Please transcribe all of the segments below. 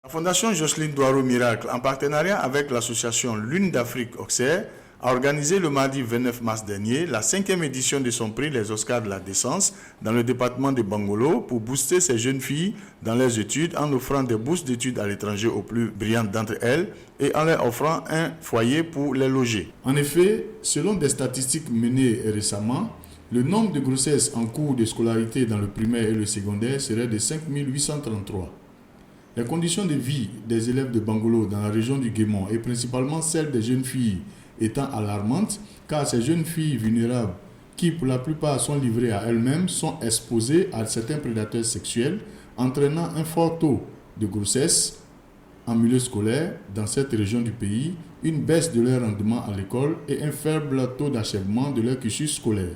La Fondation Jocelyne Douarou Miracle, en partenariat avec l'association Lune d'Afrique Auxerre, a organisé le mardi 29 mars dernier la 5e édition de son prix Les Oscars de la Décence dans le département de Bangolo pour booster ces jeunes filles dans leurs études en offrant des bourses d'études à l'étranger aux plus brillantes d'entre elles et en leur offrant un foyer pour les loger. En effet, selon des statistiques menées récemment, le nombre de grossesses en cours de scolarité dans le primaire et le secondaire serait de 5 833. Les conditions de vie des élèves de Bangolo dans la région du Guémon et principalement celles des jeunes filles étant alarmantes, car ces jeunes filles vulnérables qui pour la plupart sont livrées à elles-mêmes sont exposées à certains prédateurs sexuels entraînant un fort taux de grossesse en milieu scolaire dans cette région du pays, une baisse de leur rendement à l'école et un faible taux d'achèvement de leur cursus scolaire.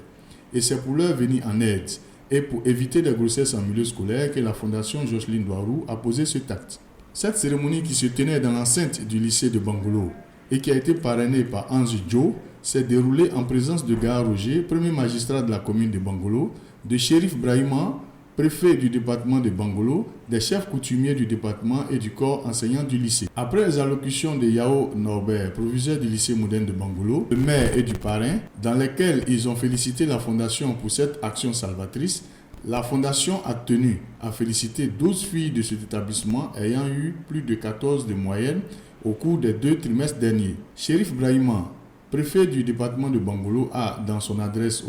Et c'est pour leur venir en aide et pour éviter des grossesses en milieu scolaire que la Fondation Jocelyne Douarou a posé cet acte. Cette cérémonie qui se tenait dans l'enceinte du lycée de Bangolo et qui a été parrainée par Ange Joe s'est déroulée en présence de Gaha Roger, premier magistrat de la commune de Bangolo, de Shérif Brahima, préfet du département de Bangolo, des chefs coutumiers du département et du corps enseignant du lycée. Après les allocutions de Yao Norbert, proviseur du lycée moderne de Bangolo, le maire et du parrain, dans lesquels ils ont félicité la fondation pour cette action salvatrice, la fondation a tenu à féliciter 12 filles de cet établissement ayant eu plus de 14 de moyenne au cours des 2 trimestres derniers. Shérif Brahima, préfet du département de Bangolo, a, dans son adresse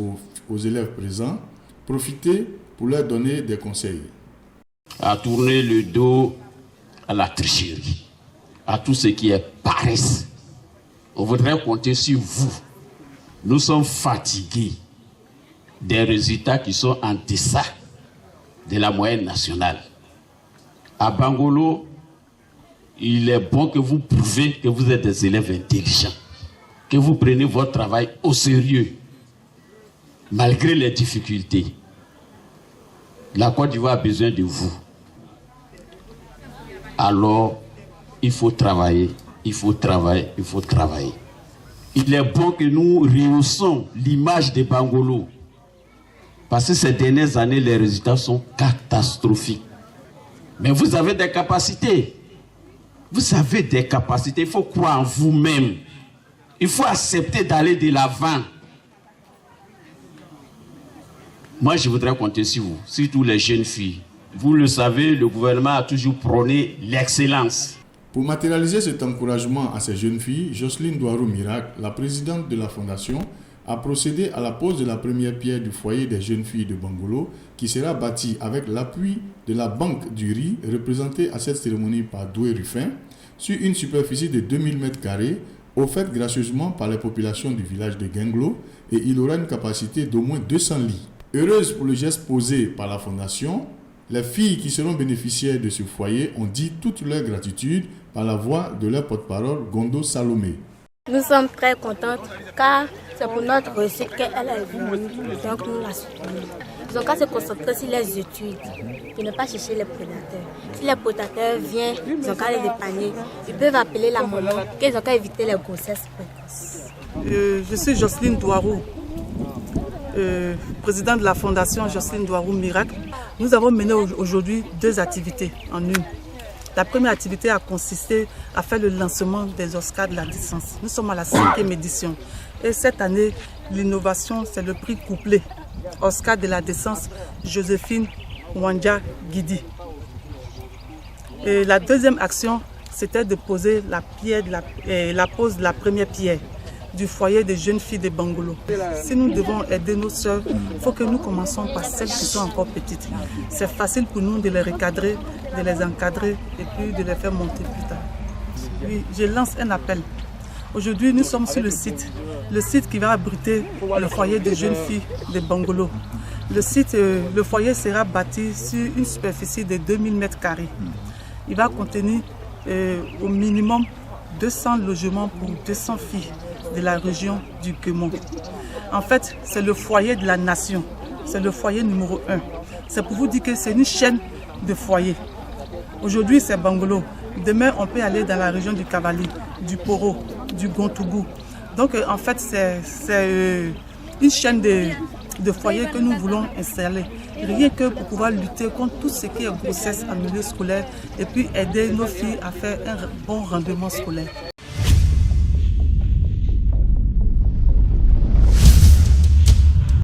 aux élèves présents, profité pour leur donner des conseils. À tourner le dos à la tricherie, à tout ce qui est paresse. On voudrait compter sur vous. Nous sommes fatigués des résultats qui sont en deçà de la moyenne nationale. À Bangolo, il est bon que vous prouvez que vous êtes des élèves intelligents, que vous prenez votre travail au sérieux, malgré les difficultés. La Côte d'Ivoire a besoin de vous. Alors, il faut travailler, il faut travailler, il faut travailler. Il est bon que nous rehaussons l'image de Bangolo. Parce que ces dernières années, les résultats sont catastrophiques. Mais vous avez des capacités. Vous avez des capacités. Il faut croire en vous-même. Il faut accepter d'aller de l'avant. Moi, je voudrais compter sur vous, surtout les jeunes filles. Vous le savez, le gouvernement a toujours prôné l'excellence. Pour matérialiser cet encouragement à ces jeunes filles, Jocelyne Douarou Miracle, la présidente de la Fondation, a procédé à la pose de la première pierre du foyer des jeunes filles de Bangolo, qui sera bâti avec l'appui de la Banque du Riz, représentée à cette cérémonie par Doué Ruffin, sur une superficie de 2000 m², offerte gracieusement par les populations du village de Genglo, et il aura une capacité d'au moins 200 lits. Heureuses pour le geste posé par la Fondation, les filles qui seront bénéficiaires de ce foyer ont dit toute leur gratitude par la voix de leur porte-parole Gondo Salomé. Nous sommes très contentes car c'est pour notre réussite qu'elle est venue, donc nous la soutenons. Ils ont qu'à se concentrer sur les études et ne pas chercher les prédateurs. Si les prédateurs viennent, ils ont qu'à les dépanner. Ils peuvent appeler la maman, qu'ils ont qu'à éviter les grossesses précoces. Je suis Jocelyne Douarou, présidente de la Fondation Jocelyne Douarou Miracle. Nous avons mené aujourd'hui 2 activités en une. La première activité a consisté à faire le lancement des Oscars de la Décence. Nous sommes à la 5e édition. Et cette année, l'innovation, c'est le prix couplé. Oscar de la Décence, Joséphine Wanja Guidi. Et la deuxième action, c'était de poser la pose de la première pierre du foyer des jeunes filles de Bangolo. Si nous devons aider nos sœurs, il faut que nous commençons par celles qui sont encore petites. C'est facile pour nous de les recadrer, de les encadrer et puis de les faire monter plus tard. Oui, je lance un appel. Aujourd'hui, nous sommes sur le site qui va abriter le foyer des jeunes filles de Bangolo. Le foyer sera bâti sur une superficie de 2000 m². Il va contenir au minimum 200 logements pour 200 filles de la région du Guémon. En fait, c'est le foyer de la nation. C'est le foyer numéro 1. C'est pour vous dire que c'est une chaîne de foyers. Aujourd'hui, c'est Bangolo. Demain, on peut aller dans la région du Cavali, du Poro, du Gontougou. Donc, en fait, c'est une chaîne de foyers que nous voulons installer. Rien que pour pouvoir lutter contre tout ce qui est grossesse en milieu scolaire et puis aider nos filles à faire un bon rendement scolaire.